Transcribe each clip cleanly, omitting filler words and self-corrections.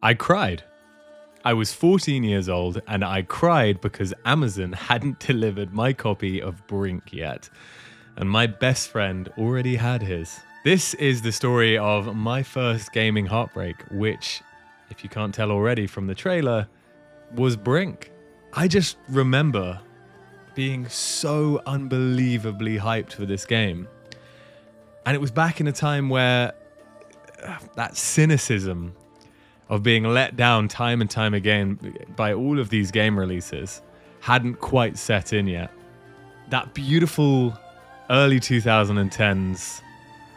I cried. I was 14 years old and I cried because Amazon hadn't delivered my copy of Brink yet. And my best friend already had his. This is the story of my first gaming heartbreak, which, if you can't tell already from the trailer, was Brink. I just remember being so unbelievably hyped for this game. And it was back in a time where that cynicism of being let down time and time again by all of these game releases hadn't quite set in yet. That beautiful early 2010s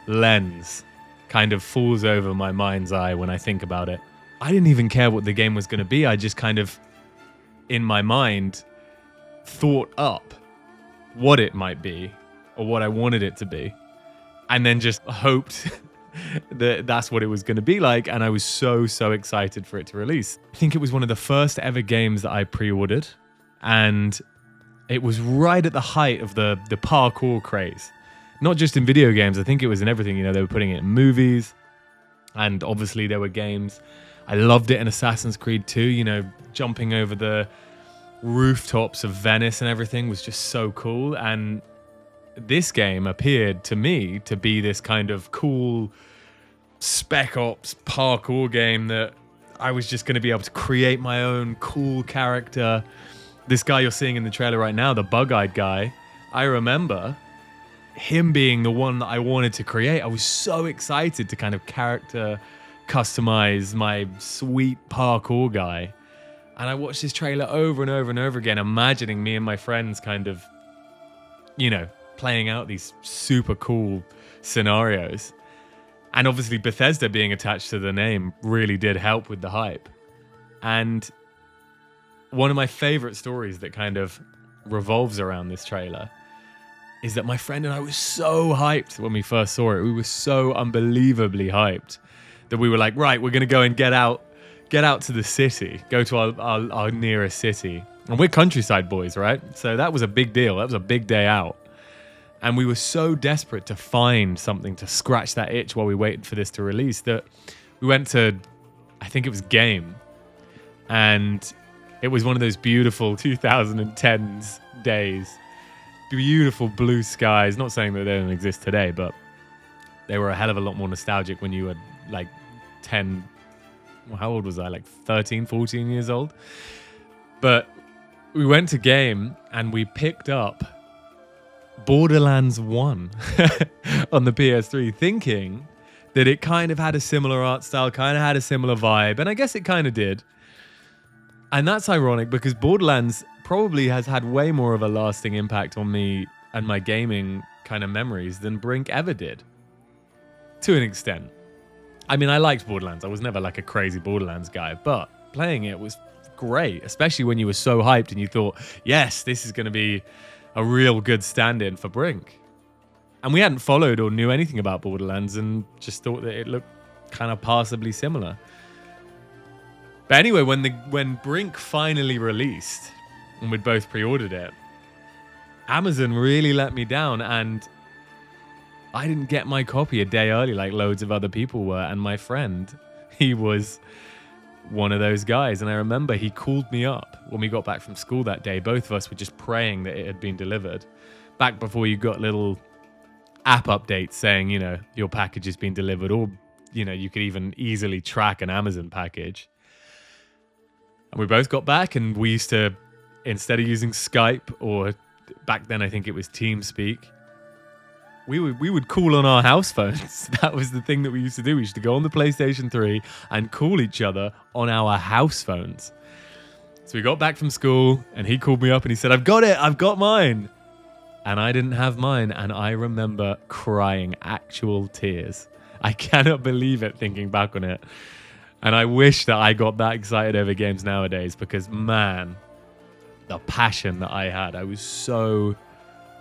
lens kind of falls over my mind's eye when I think about it. I didn't even care what the game was going to be. I just kind of, in my mind, thought up what it might be or what I wanted it to be, and then just hoped that that's what it was going to be like. And I was so excited for it to release. I think it was one of the first ever games that I pre-ordered, and it was right at the height of the parkour craze. Not just in video games, I think it was in everything. You know, they were putting it in movies, and obviously there were games. I loved it in Assassin's Creed 2, you know, jumping over the rooftops of Venice and everything was just so cool. And this game appeared to me to be this kind of cool Spec Ops parkour game that I was just going to be able to create my own cool character. This guy you're seeing in the trailer right now, the bug-eyed guy, I remember him being the one that I wanted to create. I was so excited to kind of character customize my sweet parkour guy. And I watched this trailer over and over and over again, imagining me and my friends kind of, you know, playing out these super cool scenarios. And obviously Bethesda being attached to the name really did help with the hype. And one of my favorite stories that kind of revolves around this trailer is that my friend and I were so hyped when we first saw it. We were so unbelievably hyped that we were like, right, we're going to go and get out to the city, go to our nearest city. And we're countryside boys, right? So that was a big deal. That was a big day out. And we were so desperate to find something to scratch that itch while we waited for this to release that we went to, I think it was Game. And it was one of those beautiful 2010s days. Beautiful blue skies. Not saying that they don't exist today, but they were a hell of a lot more nostalgic when you were like 10. Well, how old was I? Like 13, 14 years old. But we went to Game and we picked up Borderlands 1 on the PS3, thinking that it kind of had a similar art style, kind of had a similar vibe, and I guess it kind of did. And that's ironic because Borderlands probably has had way more of a lasting impact on me and my gaming kind of memories than Brink ever did, to an extent. I mean, I liked Borderlands. I was never like a crazy Borderlands guy, but playing it was great, especially when you were so hyped and you thought, yes, this is going to be a real good stand-in for Brink. And we hadn't followed or knew anything about Borderlands and just thought that it looked kind of passably similar. But anyway, when Brink finally released and we'd both pre-ordered it, Amazon really let me down, and I didn't get my copy a day early like loads of other people were. And my friend, he was one of those guys. And I remember he called me up when we got back from school that day. Both of us were just praying that it had been delivered. Back before you got little app updates saying, you know, your package has been delivered, or, you know, you could even easily track an Amazon package. And we both got back, and we used to, instead of using Skype, or back then I think it was TeamSpeak, we would call on our house phones. That was the thing that we used to do. We used to go on the PlayStation 3 and call each other on our house phones. So we got back from school and he called me up and he said, I've got it, I've got mine. And I didn't have mine, and I remember crying actual tears. I cannot believe it thinking back on it. And I wish that I got that excited over games nowadays, because man, the passion that I had, I was so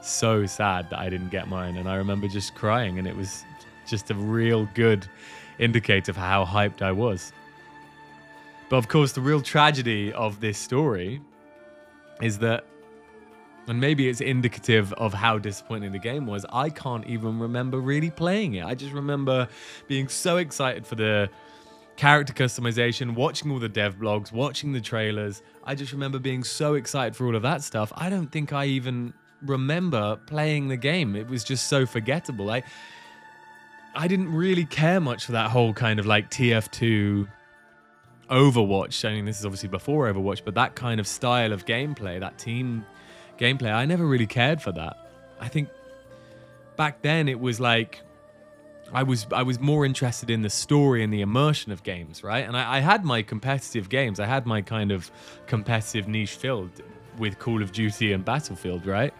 sad that I didn't get mine. And I remember just crying, and it was just a real good indicator of how hyped I was. But of course, the real tragedy of this story is that, and maybe it's indicative of how disappointing the game was, I can't even remember really playing it. I just remember being so excited for the character customization, watching all the dev blogs, watching the trailers. I just remember being so excited for all of that stuff. I don't think I even remember playing the game. It was just so forgettable. I didn't really care much for that whole kind of like TF2 Overwatch. I mean, this is obviously before Overwatch, but that kind of style of gameplay, that team gameplay, I never really cared for that. I think back then it was like I was more interested in the story and the immersion of games, right? And I had my competitive games. I had my kind of competitive niche filled with Call of Duty and Battlefield, right?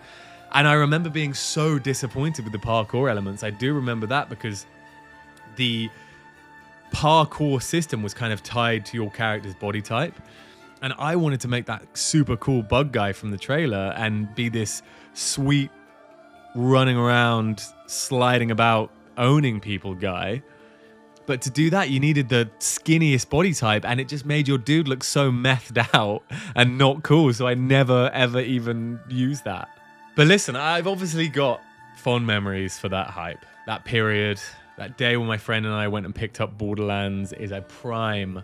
And I remember being so disappointed with the parkour elements. I do remember that because the parkour system was kind of tied to your character's body type. And I wanted to make that super cool bug guy from the trailer and be this sweet running around, sliding about, owning people guy. But to do that, you needed the skinniest body type, and it just made your dude look so methed out and not cool. So I never, ever even used that. But listen, I've obviously got fond memories for that hype. That period, that day when my friend and I went and picked up Borderlands is a prime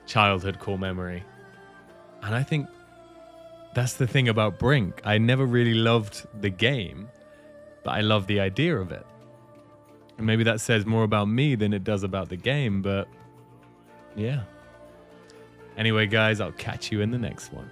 childhood core memory. And I think that's the thing about Brink. I never really loved the game, but I love the idea of it. And maybe that says more about me than it does about the game, but yeah. Anyway, guys, I'll catch you in the next one.